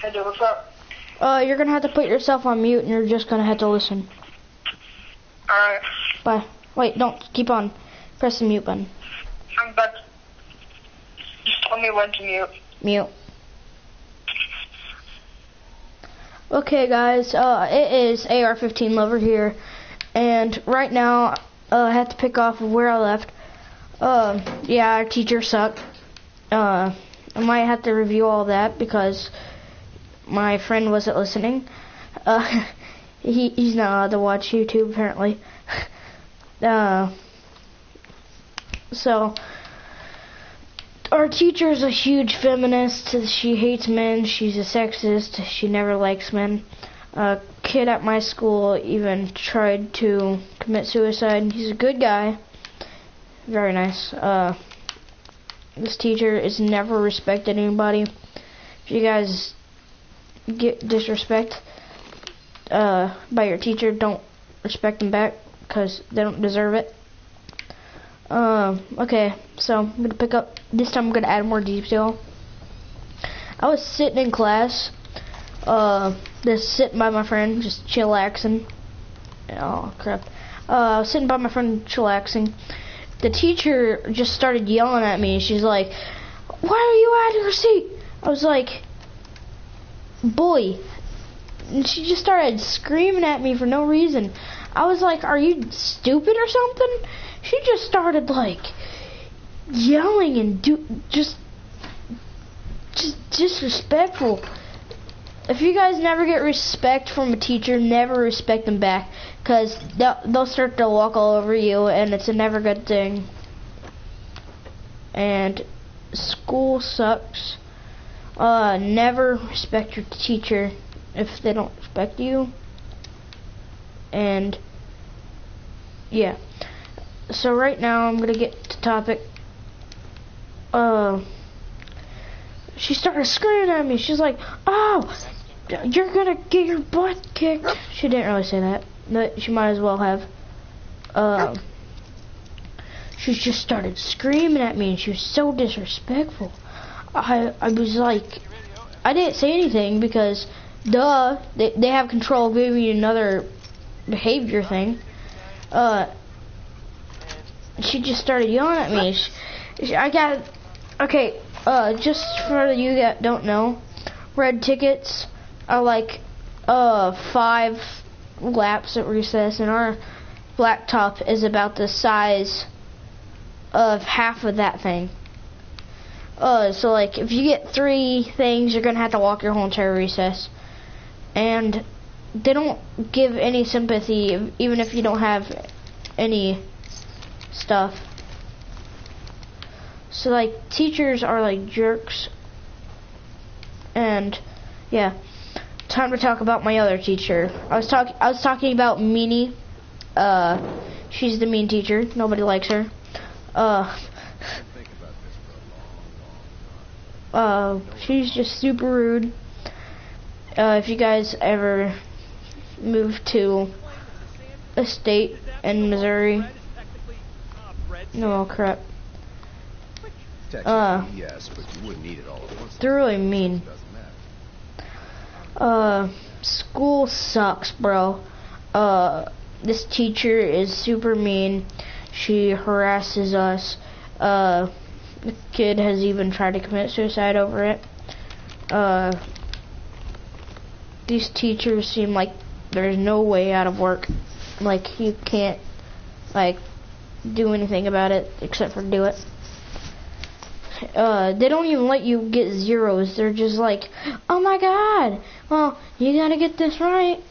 Hey, dude, what's up? You're gonna have to put yourself on mute and you're just gonna have to listen. Alright. Bye. Wait, don't. Keep on. Press the mute button. I'm about to... Just tell me when to mute. Mute. Okay, guys, it is AR-15 Lover here, and right now, I have to pick off of where I left. Yeah, our teacher sucked. I might have to review all that because my friend wasn't listening. He's not allowed to watch YouTube, apparently. So, our teacher is a huge feminist. She hates men. She's a sexist. She never likes men. A kid at my school even tried to commit suicide. He's a good guy. Very nice. This teacher is never respected anybody. If you guys get disrespect by your teacher, don't respect them back because they don't deserve it. Okay, so I'm gonna pick up. This time I'm gonna add more detail. I was sitting in class, just sitting by my friend, just chillaxing. Oh crap! I was sitting by my friend, chillaxing. The teacher just started yelling at me. She's like, "Why are you at your seat?" I was like, "Boy," and she just started screaming at me for no reason. I was like, "Are you stupid or something?" She just started like yelling and just disrespectful. If you guys never get respect from a teacher, never respect them back, because they'll start to walk all over you, and it's a never good thing. And school sucks. Never respect your teacher if they don't respect you. And yeah. So right now I'm gonna get to topic. She started screaming at me. She's like, "Oh, you're gonna get your butt kicked." She didn't really say that, but she might as well have. She just started screaming at me, and she was so disrespectful. I was like, I didn't say anything because, duh, they have control of giving you another behavior thing. She just started yelling at me. Okay, just for you that don't know, red tickets are like 5 laps at recess, and our blacktop is about the size of half of that thing. So like if you get 3 things, you're gonna have to walk your whole entire recess. And they don't give any sympathy, even if you don't have any stuff. So like teachers are like jerks. And yeah, time to talk about my other teacher. I was talking about Meanie. She's the mean teacher. Nobody likes her. She's just super rude. If you guys ever move to a state in Missouri, no crap. Yes, but you wouldn't need it all at once. They're really mean. School sucks, bro. This teacher is super mean. She harasses us. The kid has even tried to commit suicide over it. These teachers seem like there's no way out of work. Like you can't like do anything about it except for do it. They don't even let you get zeros. They're just like, "Oh my god, well, you gotta get this right."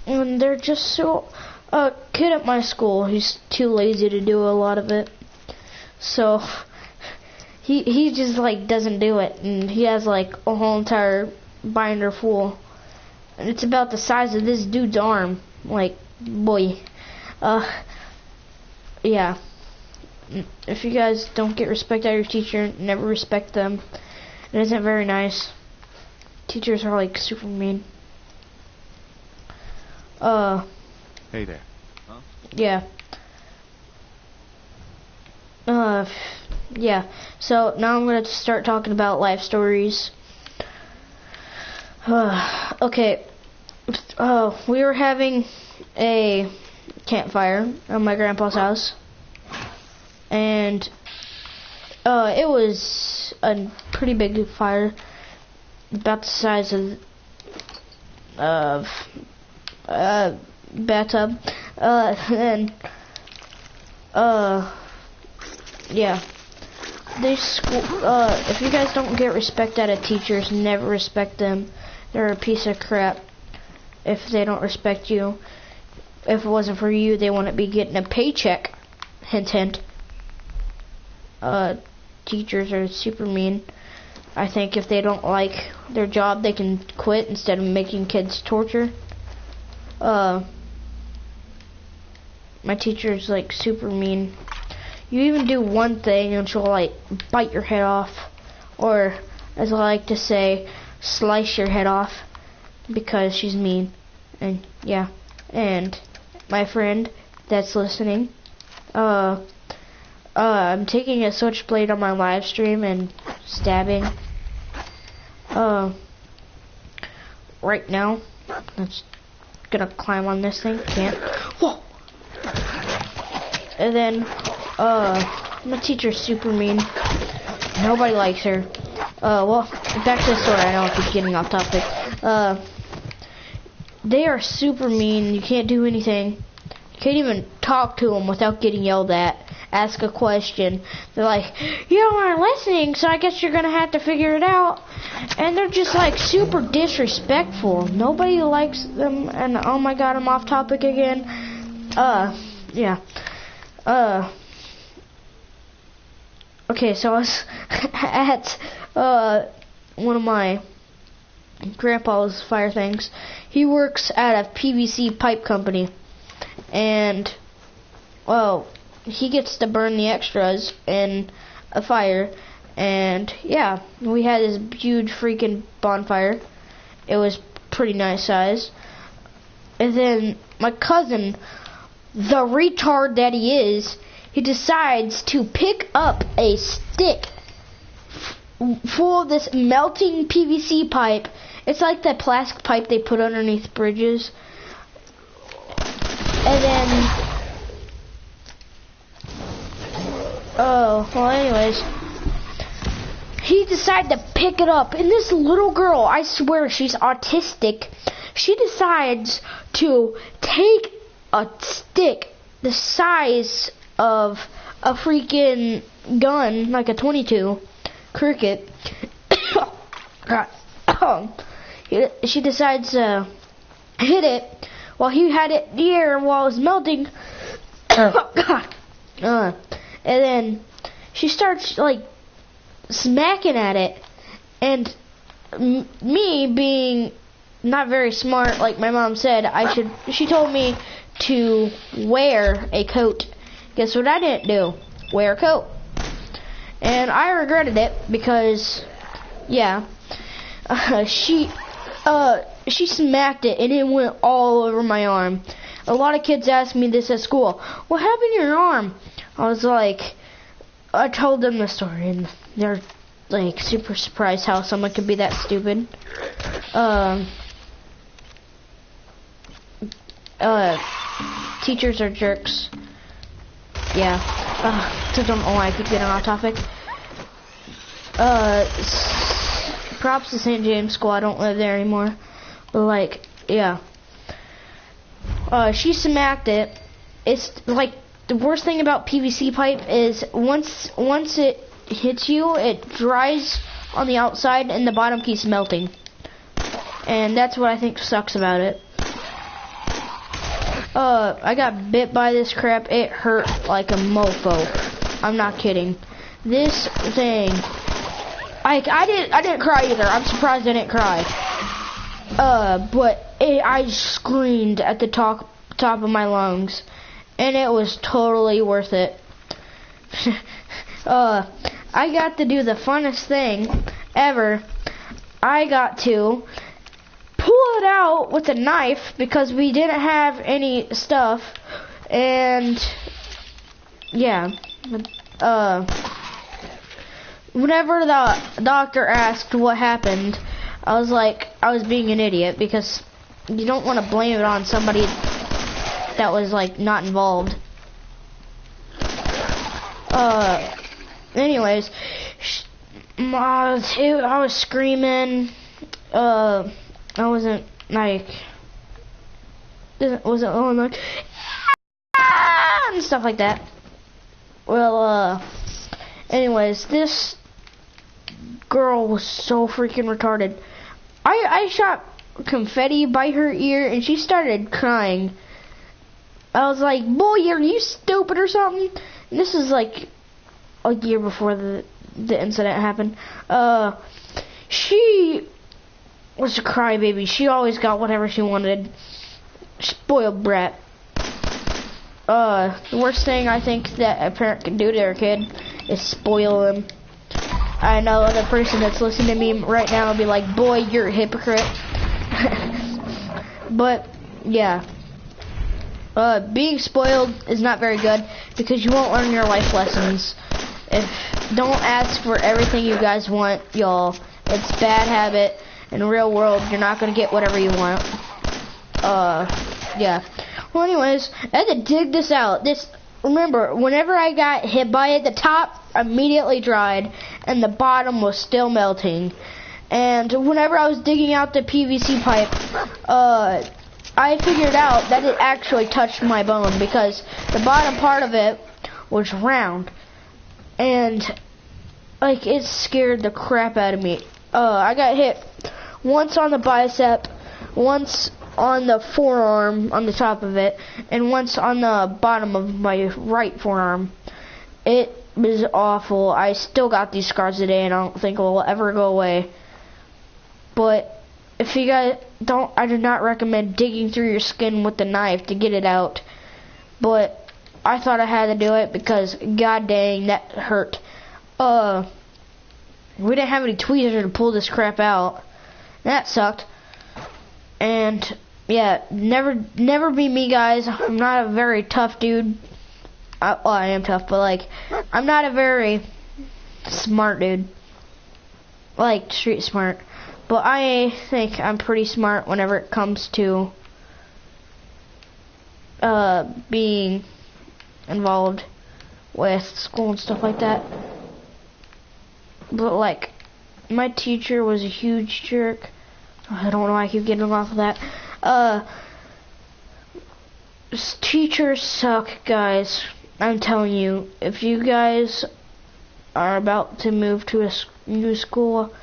And they're just so... A kid at my school, he's too lazy to do a lot of it. So, he just, like, doesn't do it. And he has, like, a whole entire binder full. And it's about the size of this dude's arm. Like, boy. Yeah. If you guys don't get respect out of your teacher, never respect them. It isn't very nice. Teachers are like super mean. Hey there. Huh? Yeah. Yeah. So now I'm gonna start talking about life stories. Okay. We were having a campfire at my grandpa's house, and it was a pretty big fire, about the size of bathtub, and yeah. If you guys don't get respect out of teachers, never respect them. They're a piece of crap. If they don't respect you, if it wasn't for you, they wouldn't be getting a paycheck. Hint, hint. Teachers are super mean. I think if they don't like their job, they can quit instead of making kids torture. My teacher's like super mean. You even do one thing and she'll like bite your head off, or as I like to say, slice your head off, because she's mean. And yeah, and my friend that's listening, I'm taking a switchblade on my live stream and stabbing right now. That's gonna climb on this thing. Can't. Whoa. And then my teacher's super mean. Nobody likes her. Well, back to the story. I know I keep getting off topic. They are super mean. You can't do anything. You can't even talk to them without getting yelled at. Ask a question. They're like, you aren't listening, so I guess you're gonna have to figure it out. And they're just like super disrespectful. Nobody likes them. And oh my god, I'm off topic again. Yeah. Okay, so I was at one of my grandpa's fire things. He works at a PVC pipe company, and well, he gets to burn the extras in a fire. And yeah, we had this huge freaking bonfire. It was pretty nice size. And then my cousin, the retard that he is, he decides to pick up a stick full of this melting PVC pipe. It's like that plastic pipe they put underneath bridges. And then, anyways, he decided to pick it up. And this little girl, I swear she's autistic, she decides to take a stick the size of a freaking gun, like a .22 cricket. She decides to hit it while he had it in the air while it was melting. Oh god. And then she starts like smacking at it, and me being not very smart, like my mom said, she told me to wear a coat. Guess what I didn't do? Wear a coat. And I regretted it because, yeah, she smacked it and it went all over my arm. A lot of kids ask me this at school. What happened to your arm? I was like, I told them the story and they're like super surprised how someone could be that stupid. Teachers are jerks. Yeah. I don't know why I keep getting off topic. Props to St. James School. I don't live there anymore. But like, yeah. She smacked it. It's like the worst thing about PVC pipe is once it hits you, it dries on the outside and the bottom keeps melting. And that's what I think sucks about it. I got bit by this crap. It hurt like a mofo. I'm not kidding. This thing, I didn't cry either. I'm surprised I didn't cry. But I screamed at the top of my lungs, and it was totally worth it. I got to do the funnest thing ever. I got to pull it out with a knife because we didn't have any stuff, and yeah, whenever the doctor asked what happened, I was like, I was being an idiot because you don't want to blame it on somebody that was like not involved. Anyways, I was screaming. I wasn't like, and stuff like that. Well, anyways, this girl was so freaking retarded. I shot confetti by her ear and she started crying. I was like, boy, are you stupid or something? And this is like a year before the incident happened. She was a crybaby. She always got whatever she wanted. Spoiled brat. The worst thing I think that a parent can do to their kid is spoil them. I know the person that's listening to me right now will be like, boy, you're a hypocrite. But, yeah. Being spoiled is not very good because you won't learn your life lessons. Don't ask for everything you guys want, y'all. It's a bad habit. In the real world, you're not going to get whatever you want. Yeah. Well, anyways, I had to dig this out. Remember, whenever I got hit by it, the top immediately dried, and the bottom was still melting. And whenever I was digging out the PVC pipe, I figured out that it actually touched my bone because the bottom part of it was round. And, like, it scared the crap out of me. I got hit once on the bicep, once on the forearm on the top of it, and once on the bottom of my right forearm. It was awful. I still got these scars today and I don't think it will ever go away. But if you guys don't, I do not recommend digging through your skin with the knife to get it out. But I thought I had to do it because god dang, that hurt. We didn't have any tweezers to pull this crap out. That sucked. And yeah, never be me, guys. I'm not a very tough dude. I am tough, but like, I'm not a very smart dude. Like, street smart. But I think I'm pretty smart whenever it comes to being involved with school and stuff like that. But like, my teacher was a huge jerk. I don't know why I keep getting off of that. Teachers suck, guys. I'm telling you, if you guys are about to move to a new school,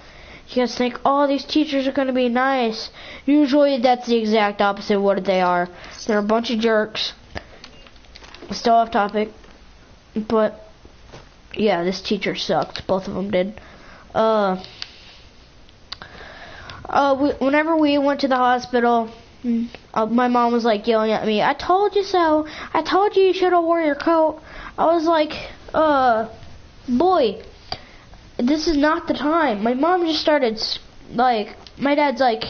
you guys think, oh, these teachers are going to be nice. Usually that's the exact opposite of what they are. They're a bunch of jerks. Still off topic. But, yeah, this teacher sucked. Both of them did. Whenever we went to the hospital, my mom was like yelling at me, I told you so. I told you should have worn your coat. I was like, boy, this is not the time. My mom just started, like, my dad's like,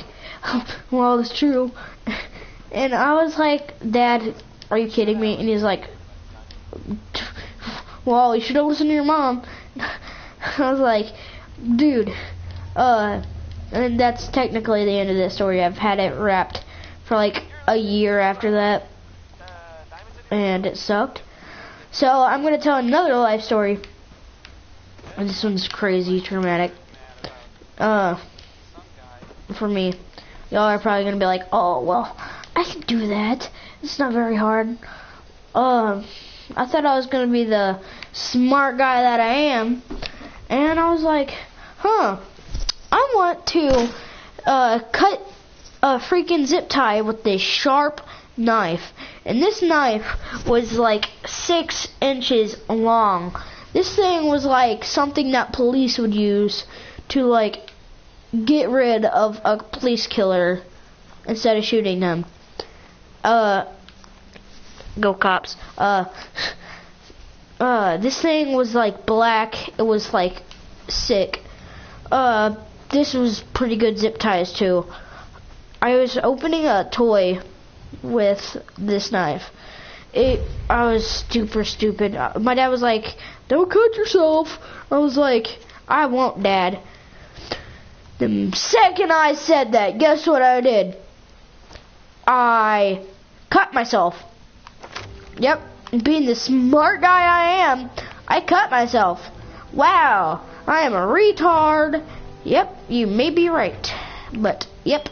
well, it's true. And I was like, Dad, are you kidding me? And he's like, well, you should have listened to your mom. I was like, dude, and that's technically the end of this story. I've had it wrapped for like a year after that, and it sucked. So I'm gonna tell another life story. This one's crazy traumatic. For me, y'all are probably gonna be like, oh well, I can do that. It's not very hard. I thought I was gonna be the smart guy that I am, and I was like, I want to cut a freaking zip tie with this sharp knife. And this knife was like 6 inches long. This thing was like something that police would use to like get rid of a police killer instead of shooting them. Go cops. This thing was like black. It was like sick. This was pretty good zip ties too. I was opening a toy with this knife. I was super stupid. My dad was like, don't cut yourself. I was like, I won't, Dad. The second I said that, guess what I did? I cut myself. Yep, being the smart guy I am, I cut myself. Wow, I am a retard. Yep, you may be right. But, yep,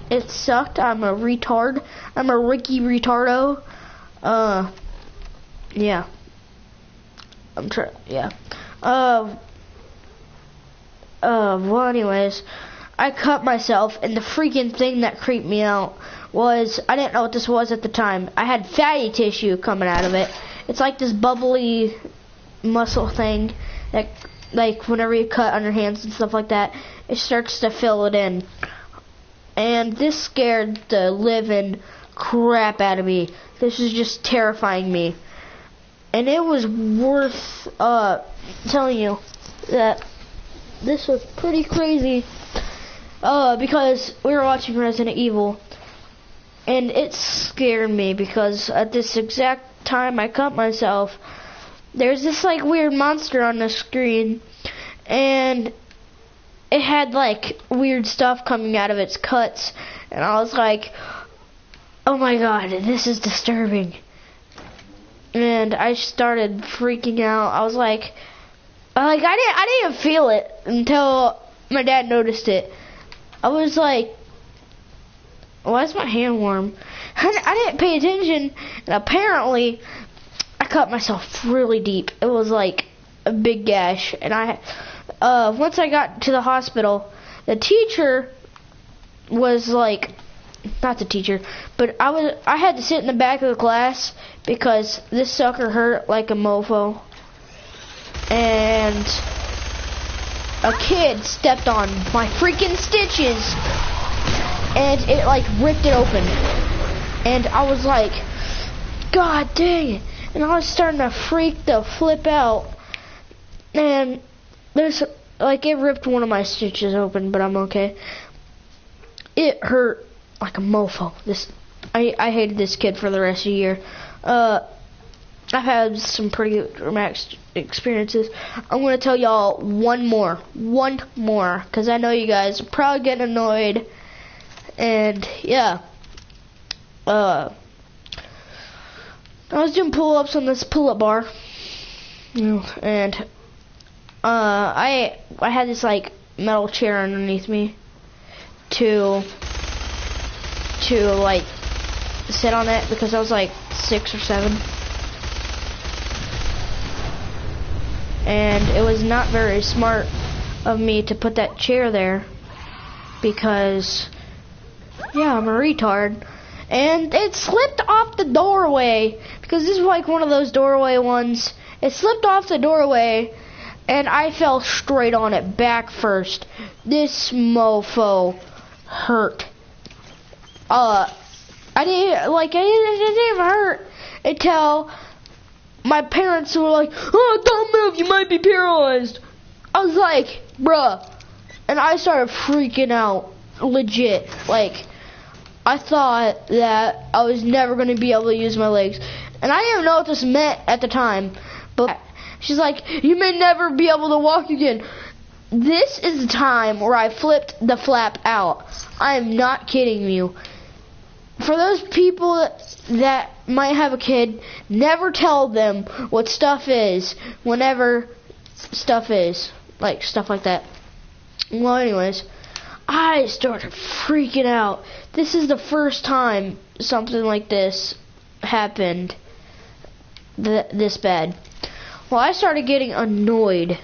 it sucked. I'm a retard. I'm a Ricky Retardo. Yeah. Yeah. Well, anyways, I cut myself, and the freaking thing that creeped me out was, I didn't know what this was at the time. I had fatty tissue coming out of it. It's like this bubbly muscle thing that, like, whenever you cut on your hands and stuff like that, it starts to fill it in. And this scared the living crap out of me. This is just terrifying me. And it was worth telling you that this was pretty crazy. Because we were watching Resident Evil, and it scared me because at this exact time I cut myself, there's this like weird monster on the screen, and it had like weird stuff coming out of its cuts, and I was like, oh my god, this is disturbing. And I started freaking out. I was like I didn't feel it until my dad noticed it. I was like, why is my hand warm? I didn't pay attention, and apparently I cut myself really deep. It was like a big gash, and once I got to the hospital, the teacher was like, not the teacher, but I had to sit in the back of the class because this sucker hurt like a mofo. And a kid stepped on my freaking stitches, and it like ripped it open. And I was like, god dang it. And I was starting to flip out. And there's like, it ripped one of my stitches open, but I'm okay. It hurt like a mofo. I hated this kid for the rest of the year. I've had some pretty dramatic experiences. I'm going to tell y'all one more, because I know you guys are probably getting annoyed. And yeah, I was doing pull-ups on this pull-up bar, and I had this like metal chair underneath me to like sit on it because I was like 6 or 7. And it was not very smart of me to put that chair there because, yeah, I'm a retard. And it slipped off the doorway because this is like one of those doorway ones. It slipped off the doorway and I fell straight on it back first. This mofo hurt. It didn't even hurt until my parents were like, oh, don't move, you might be paralyzed. I was like, bruh. And I started freaking out, legit. Like, I thought that I was never going to be able to use my legs. And I didn't even know what this meant at the time. But she's like, you may never be able to walk again. This is the time where I flipped the flap out. I am not kidding you. For those people that might have a kid, never tell them what stuff is whenever stuff is. Like, stuff like that. Well, anyways, I started freaking out. This is the first time something like this happened this bad. Well, I started getting annoyed.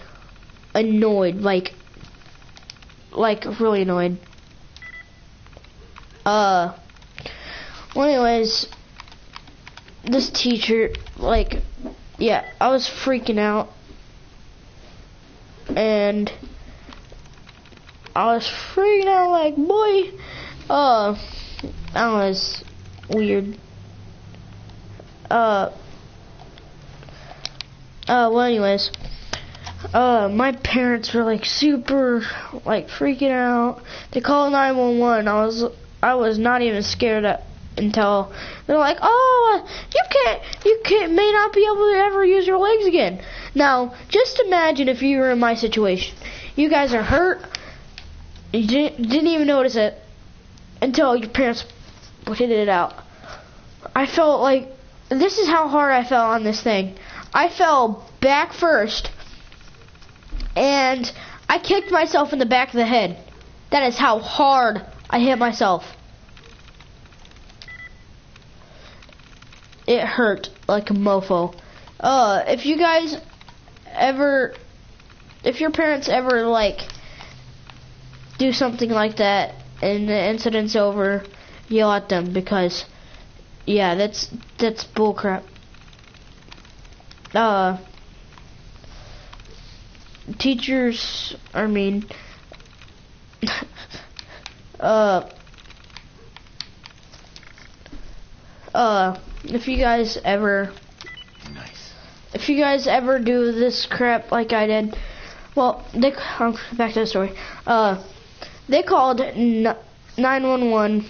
Like really annoyed. Well, anyways, this teacher, like, yeah, I was freaking out, and I was freaking out like, boy, that was weird. Well, anyways, my parents were like super, like, freaking out. They called 911. I was not even scared until they're like, oh, you may not be able to ever use your legs again. Now, just imagine if you were in my situation. You guys are hurt. You didn't even notice it until your parents pointed it out. I felt like, this is how hard I fell on this thing. I fell back first, and I kicked myself in the back of the head. That is how hard I hit myself. It hurt like a mofo. If you guys ever, if your parents ever like do something like that and the incident's over, yell at them, because yeah, that's bullcrap. Teachers are mean. If you guys ever do this crap like I did, well, back to the story. They called 911,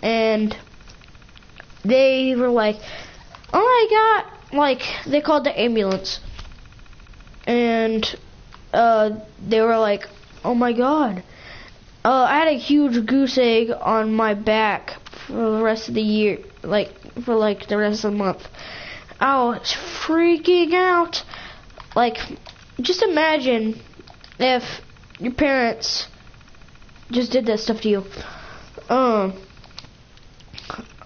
and they were like, oh my god, like, they called the ambulance, and they were like, oh my god, I had a huge goose egg on my back for the rest of the year, like, for like the rest of the month. I was freaking out. Like, just imagine if your parents just did that stuff to you.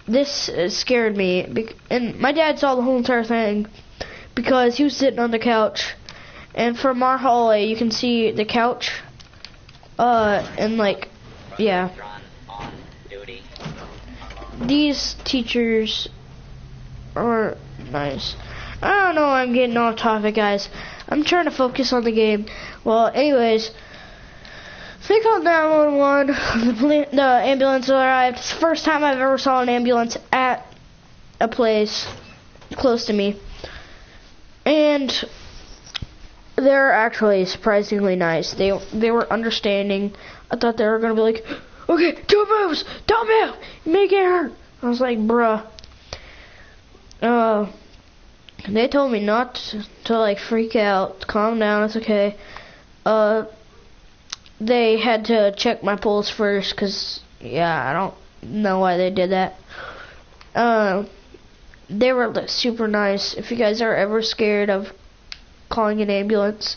This scared me, and my dad saw the whole entire thing because he was sitting on the couch, and from our hallway you can see the couch, and like, yeah. These teachers are nice. I don't know, I'm getting off topic, guys. I'm trying to focus on the game. Well, anyways, they called 911. The ambulance arrived. It's the first time I've ever saw an ambulance at a place close to me. And they're actually surprisingly nice. They were understanding. I thought they were going to be like, okay, don't move, you may get hurt. I was like, bruh. They told me not to like freak out, calm down, it's okay. They had to check my pulse first, cause yeah, I don't know why they did that. They were super nice. If you guys are ever scared of calling an ambulance,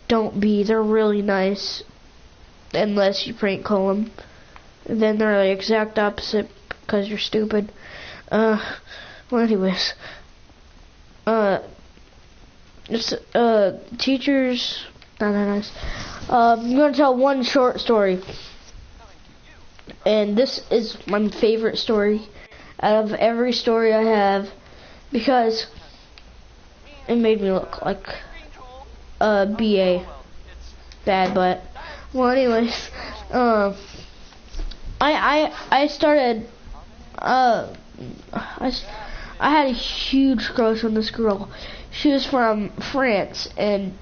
don't be. They're really nice, unless you prank call them. Then they're the exact opposite, because you're stupid. Well, anyways, teachers, not that nice. I'm gonna tell one short story, and this is my favorite story out of every story I have, because it made me look like a BA, bad butt. Well, anyways, I started, I had a huge crush on this girl. She was from France, and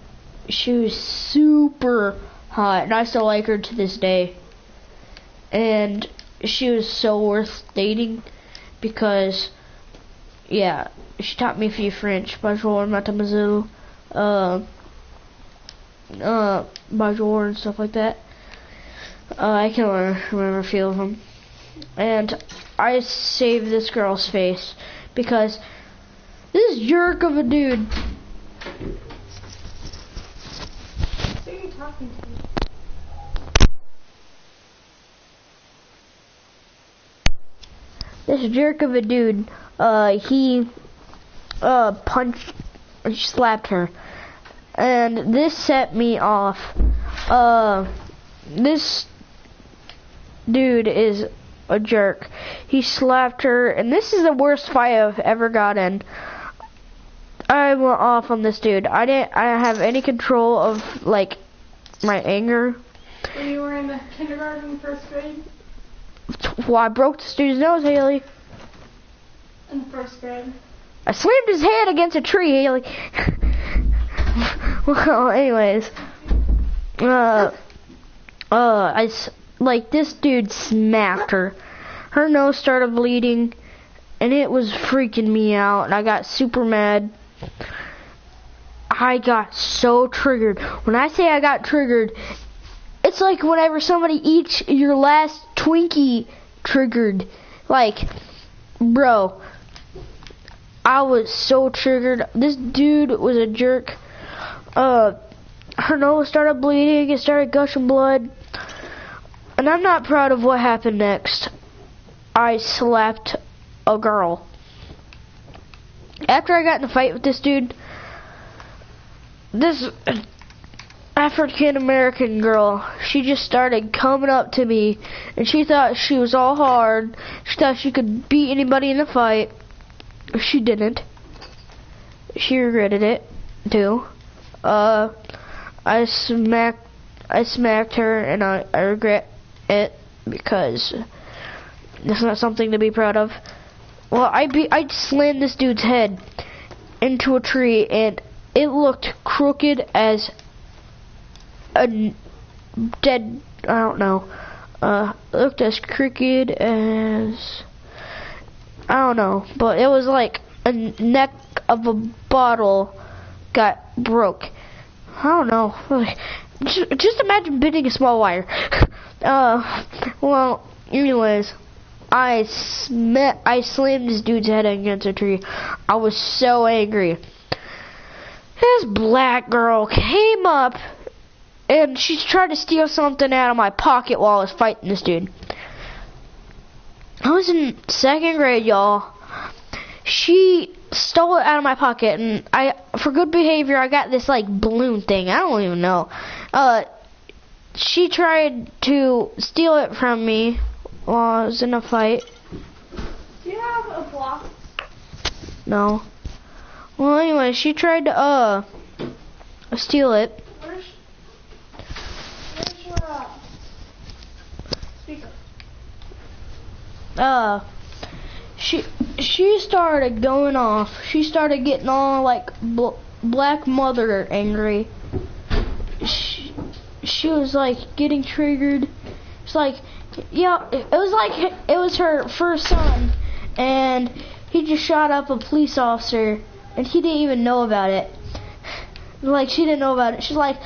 she was super hot, and I still like her to this day. And she was so worth dating, because, yeah, she taught me a few French. Bonjour, mademoiselle, bonjour, and stuff like that. I can remember a few of them. And I saved this girl's face, because this jerk of a dude. Who are you talking to? This jerk of a dude, he punched and slapped her, and this set me off. This dude is a jerk. He slapped her, and this is the worst fight I've ever got in. I went off on this dude. I didn't have any control of like my anger. When you were in the kindergarten, first grade? Well, I broke this dude's nose, Haley. In the first grade. I slammed his head against a tree, Haley. Well, anyways, like, this dude smacked her. Her nose started bleeding, and it was freaking me out, and I got super mad. I got so triggered. When I say I got triggered, it's it's like whenever somebody eats your last Twinkie triggered. Like, bro, I was so triggered. This dude was a jerk. Her nose started bleeding. It started gushing blood. And I'm not proud of what happened next. I slapped a girl. After I got in a fight with this dude, this African American girl, she just started coming up to me, and she thought she was all hard. She thought she could beat anybody in a fight. She didn't. She regretted it too. I smacked her, and I regret it because it's not something to be proud of. Well, I slammed this dude's head into a tree, and it looked crooked as a dead, I don't know, it looked as crooked as, I don't know, but it was like a neck of a bottle got broke. I don't know, just imagine bending a small wire. Well, anyways, I slammed this dude's head against a tree. I was so angry. This black girl came up, and she tried to steal something out of my pocket while I was fighting this dude. I was in 2nd grade, y'all. She stole it out of my pocket, and for good behavior, I got this, like, balloon thing. I don't even know. She tried to steal it from me while I was in a fight. Do you have a block? No. Well, anyway, she tried to, steal it. Where's your, speaker? She started going off. She started getting all, like, black mother angry. She was, like, getting triggered. It's like, yeah, it was her first son, and he just shot up a police officer, and he didn't even know about it. Like, she didn't know about it. She's like,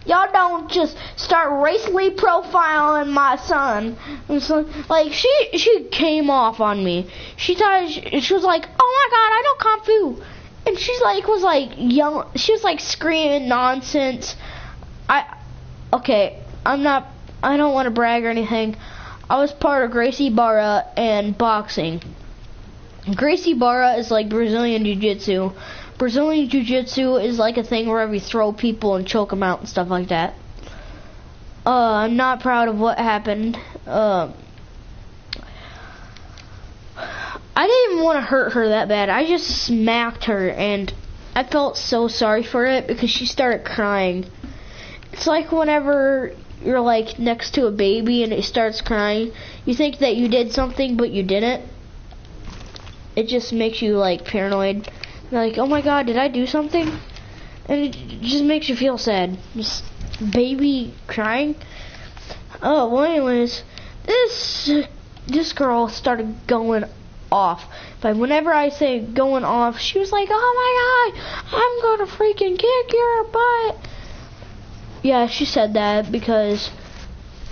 y'all don't just start racially profiling my son. And so, like, she came off on me. She thought, she was like, oh my god, I know Kung Fu. And she's like, was like, young, she was like screaming nonsense. Okay, I don't want to brag or anything. I was part of Gracie Barra and boxing. Gracie Barra is like Brazilian Jiu-Jitsu. Brazilian Jiu-Jitsu is like a thing where you throw people and choke them out and stuff like that. I'm not proud of what happened. I didn't even want to hurt her that bad. I just smacked her, and I felt so sorry for it because she started crying. It's like whenever you're like next to a baby and it starts crying, you think that you did something but you didn't. It just makes you like paranoid. You're like, oh my god, did I do something? And it just makes you feel sad. Just baby crying. Oh, well, anyways, this girl started going off. But whenever I say going off, she was like, oh my god, I'm gonna freaking kick your butt. Yeah, she said that because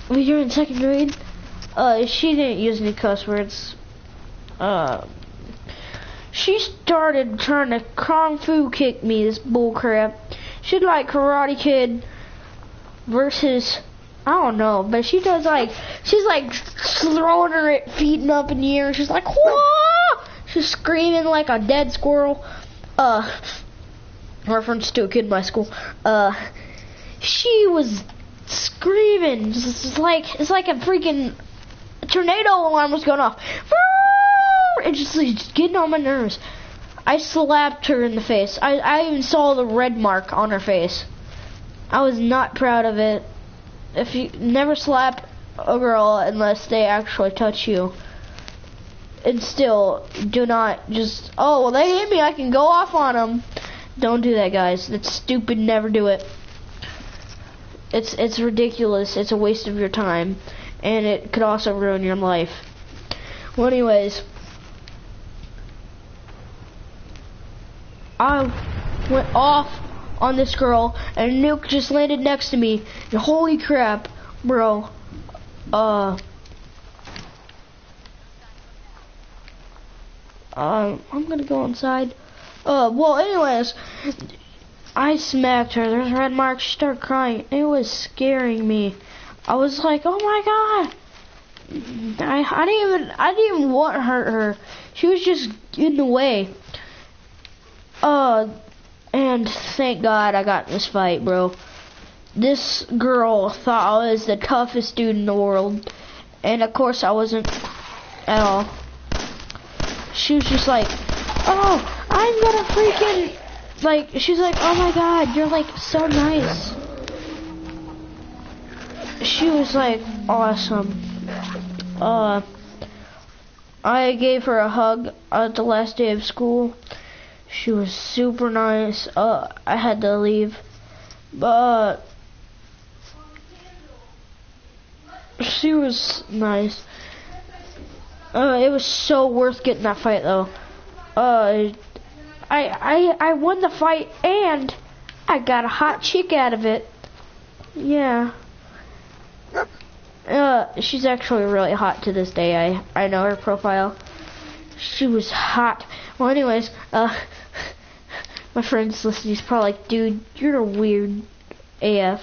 when you're in 2nd grade, she didn't use any cuss words. She started trying to Kung Fu kick me, this bull crap. She'd like Karate Kid versus, I don't know, but she does like, she's like throwing her feet up in the air, and she's like, whoa! She's screaming like a dead squirrel. Reference to a kid in my school. She was screaming. It's like a freaking tornado alarm was going off. It's just like, getting on my nerves. I slapped her in the face. I even saw the red mark on her face. I was not proud of it. If you never slap a girl unless they actually touch you. And still, do not just, oh, well, they hit me, I can go off on them. Don't do that, guys. That's stupid. Never do it. It's ridiculous. It's a waste of your time. And it could also ruin your life. Well, anyways, I went off on this girl, and a nuke just landed next to me. And holy crap, Bro, I'm gonna go inside. Well, anyways, I smacked her. There's red marks. She started crying. It was scaring me. I was like, oh my god. I didn't even want to hurt her. She was just in the way. And thank God I got in this fight, bro. This girl thought I was the toughest dude in the world. And of course I wasn't at all. She was just like, oh, I'm gonna freaking, like, she's like, oh my god, you're like so nice. She was like awesome. I gave her a hug at the last day of school. She was super nice. I had to leave, but she was nice. It was so worth getting that fight though. I won the fight and I got a hot chick out of it. Yeah. She's actually really hot to this day. I know her profile. She was hot. Well, anyways, my friend's listening. He's probably like, dude, you're a weird AF.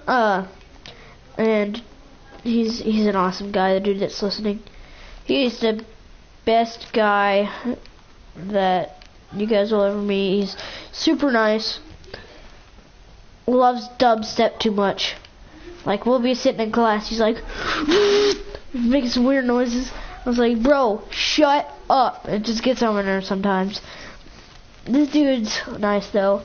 And he's an awesome guy, the dude that's listening. He's the best guy that you guys will ever meet. He's super nice. Loves dubstep too much. Like, we'll be sitting in class, he's like, making some weird noises. I was like, bro, shut up. It just gets on my nerves sometimes. This dude's nice though.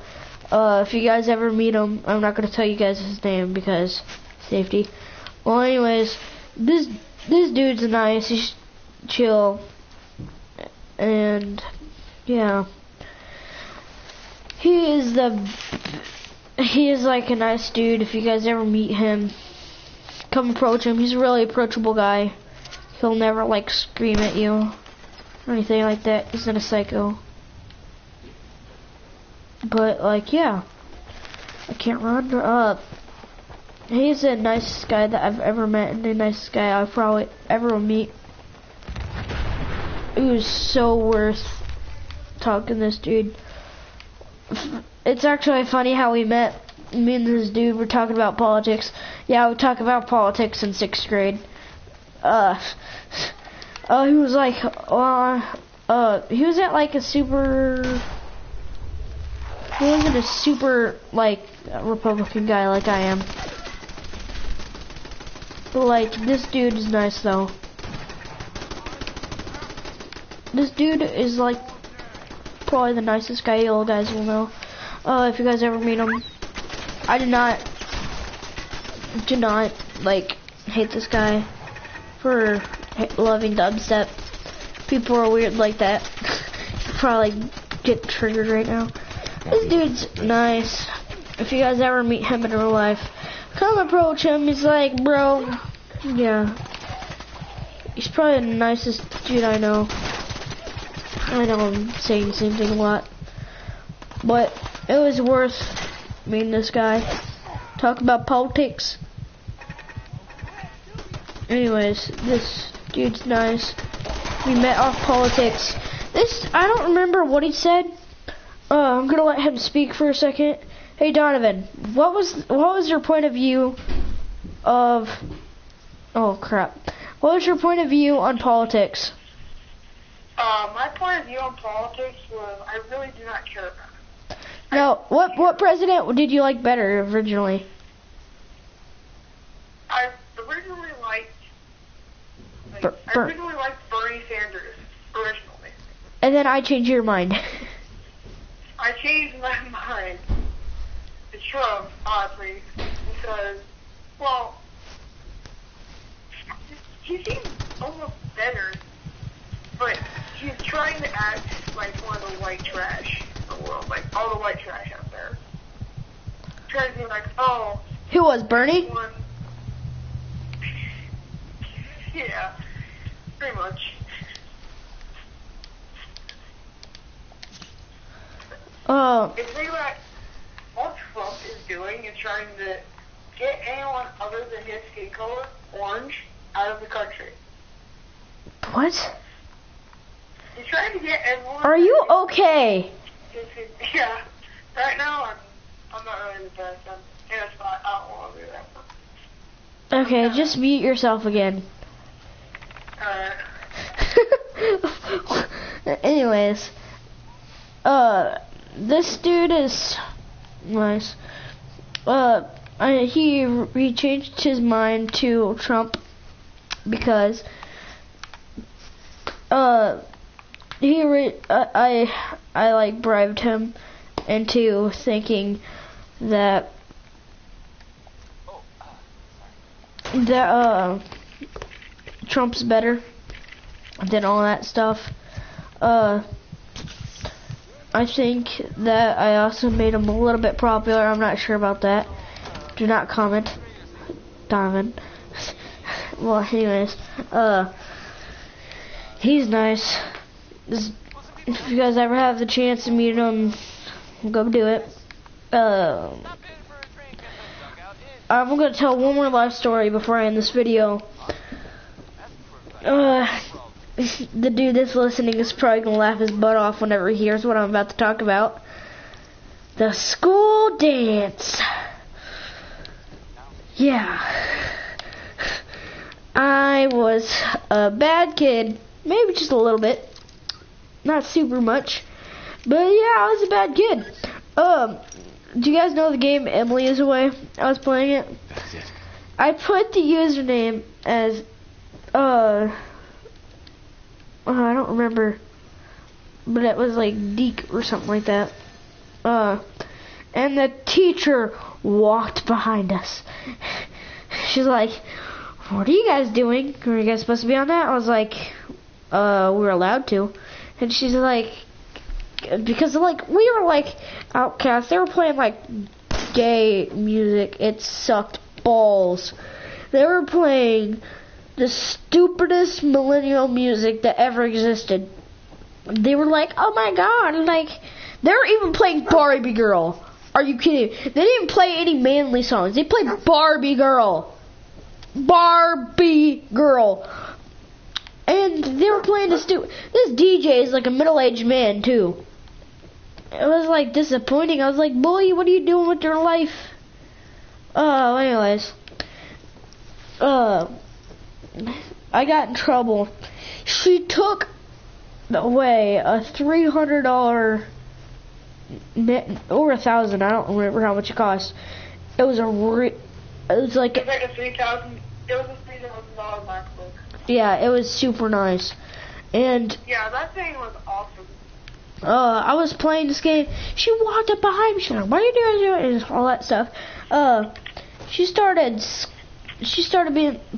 If you guys ever meet him, I'm not gonna tell you guys his name because safety. Well, anyways, this dude's nice. He's chill, and yeah, he is like a nice dude. If you guys ever meet him, come approach him. He's a really approachable guy. He'll never like scream at you or anything like that. He's not a psycho. But like, yeah, I can't run. He's the nicest guy that I've ever met and the nicest guy I'll probably ever meet. It was so worth talking to this dude. It's actually funny how we met. Me and this dude were talking about politics. Yeah, we talked about politics in 6th grade. He was like, he was at like a super. He wasn't a super like Republican guy like I am. But like, this dude is nice though. This dude is like probably the nicest guy you guys will know. If you guys ever meet him. I do not like hate this guy for loving dubstep. People are weird like that. Probably get triggered right now. This dude's nice. If you guys ever meet him in real life, come approach him. He's like, bro, yeah. He's probably the nicest dude I know. I know I'm saying the same thing a lot, but it was worth meeting this guy. Talk about politics. Anyways, this dude's nice. We met off politics. I don't remember what he said. I'm gonna let him speak for a second. Hey Donovan, what was your point of view of? Oh crap! What was your point of view on politics? My point of view on politics was I really do not care about it. No, what president did you like better originally? I originally liked Bernie Sanders originally. And then I changed your mind. I changed my mind to Trump, honestly, because, well, he seems almost better, but he's trying to act like one of the white trash in the world, like all the white trash out there. Trying to be like, oh. Who was Bernie? Yeah, pretty much. Oh. It's like what Trump is doing is trying to get anyone other than his skin color, orange, out of the country. What? He's trying to get everyone. Are you okay? Yeah. Right now, I'm not really the best. I'm in a spot I don't want to do that. Okay, just mute yourself again. Anyways, this dude is nice. He changed his mind to Trump because I like bribed him into thinking that Trump's better than all that stuff. I think that I also made him a little bit popular. I'm not sure about that. Do not comment, Donovan. Well, anyways, he's nice. If you guys ever have the chance to meet him, go do it. I'm gonna tell one more life story before I end this video. The dude that's listening is probably gonna laugh his butt off whenever he hears what I'm about to talk about. The school dance. Yeah. I was a bad kid, maybe just a little bit. Not super much. But yeah, I was a bad kid. Do you guys know the game Emily is Away? I was playing it. That's it. I put the username as I don't remember, but it was like Deke or something like that. And the teacher walked behind us. She's like, "What are you guys doing? Are you guys supposed to be on that?" I was like, we're allowed to." And she's like, because like we were like outcasts. They were playing like gay music. It sucked balls. They were playing the stupidest millennial music that ever existed. They were like, "Oh my god!" Like they were even playing Barbie Girl. Are you kidding? They didn't even play any manly songs. They played Barbie Girl. Barbie Girl. And they were playing this DJ is like a middle-aged man too. It was like disappointing. I was like, "Boy, what are you doing with your life?" Anyways. I got in trouble. She took away a $300 or $1,000. I don't remember how much it cost. It was like It was like a $3,000. It was a $3,000 MacBook. Yeah, it was super nice. And yeah, that thing was awesome. I was playing this game. She walked up behind me. She's like, "What are you doing?" And all that stuff. She started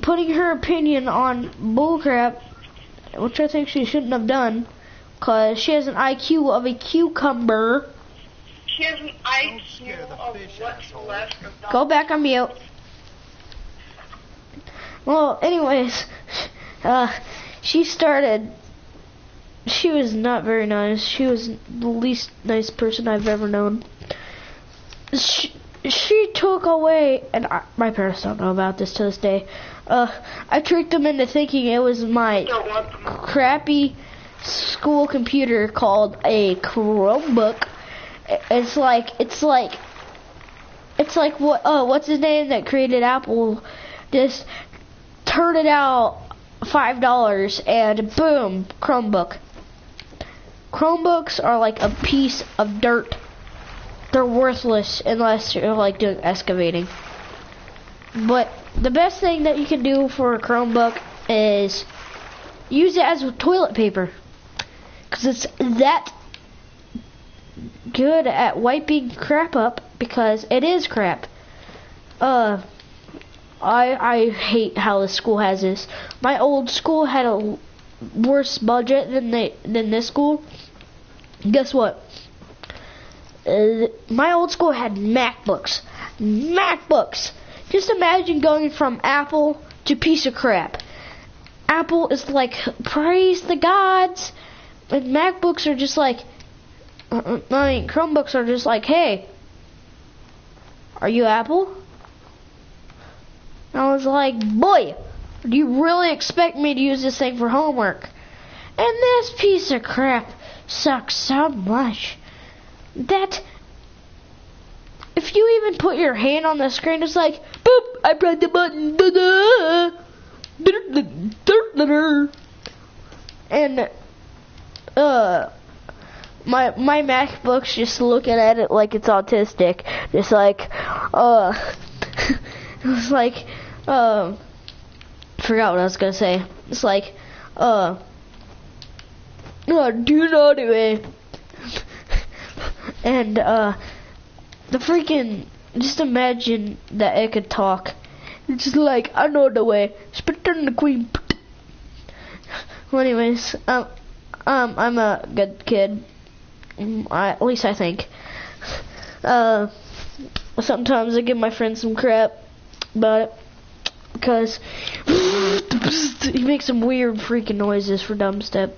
putting her opinion on bullcrap, which I think she shouldn't have done, because she has an IQ of a cucumber. She has an IQ of what's left of Go back on mute. Well, anyways, she was not very nice. She was the least nice person I've ever known. She took away, and my parents don't know about this to this day. I tricked them into thinking it was my crappy school computer called a Chromebook. It's like what's his name that created Apple? Just turn it out $5 and boom, Chromebook. Chromebooks are like a piece of dirt. They're worthless unless you're like doing excavating. But the best thing that you can do for a Chromebook is use it as toilet paper, because it's that good at wiping crap up, because it is crap. I hate how the school has this. My old school had a worse budget than this school. Guess what? My old school had MacBooks. Just imagine going from Apple to piece of crap. Apple is like, praise the gods, and MacBooks are just like, Chromebooks are just like, hey, are you Apple? I was like, boy, do you really expect me to use this thing for homework? And this piece of crap sucks so much that if you even put your hand on the screen, it's like, boop, I pressed the button, and my MacBook's just looking at it like it's autistic, just like it's like forgot what I was gonna say. It's like do not do it. And the freaking, just imagine that it could talk. It's just like, I know the way. Spit on the queen. Well, anyways, I'm a good kid. At least I think. Sometimes I give my friend some crap about it because he makes some weird freaking noises for dumb step.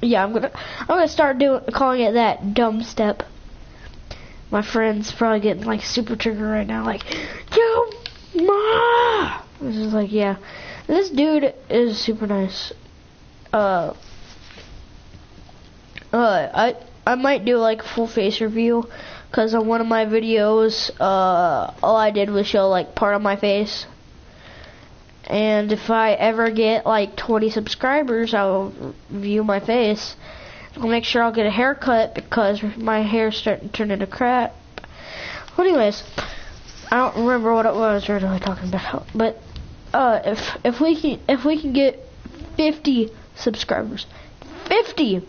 Yeah, I'm gonna start calling it that, dumb step. My friend's probably getting like super triggered right now, like, yo, ma. It's just like, yeah, this dude is super nice. I might do like a full face review, cause on one of my videos, all I did was show like part of my face. And if I ever get like 20 subscribers, I'll review my face. I'll make sure I'll get a haircut because my hair's starting to turn into crap. Well, anyways, I don't remember what it was really talking about. But if we can get 50 subscribers, 50,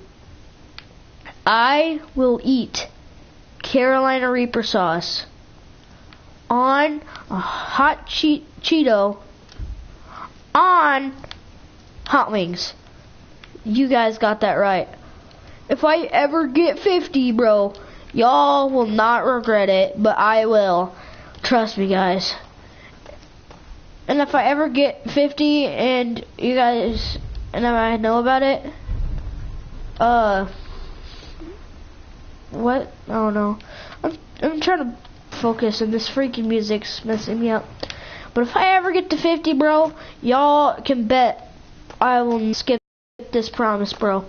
I will eat Carolina Reaper sauce on a hot Cheeto on hot wings. You guys got that right. If I ever get 50, bro, y'all will not regret it, but I will. Trust me, guys. And if I ever get 50 and you guys and I know about it, what? I don't know. I'm trying to focus and this freaking music's messing me up. But if I ever get to 50, bro, y'all can bet I will skip this promise, bro.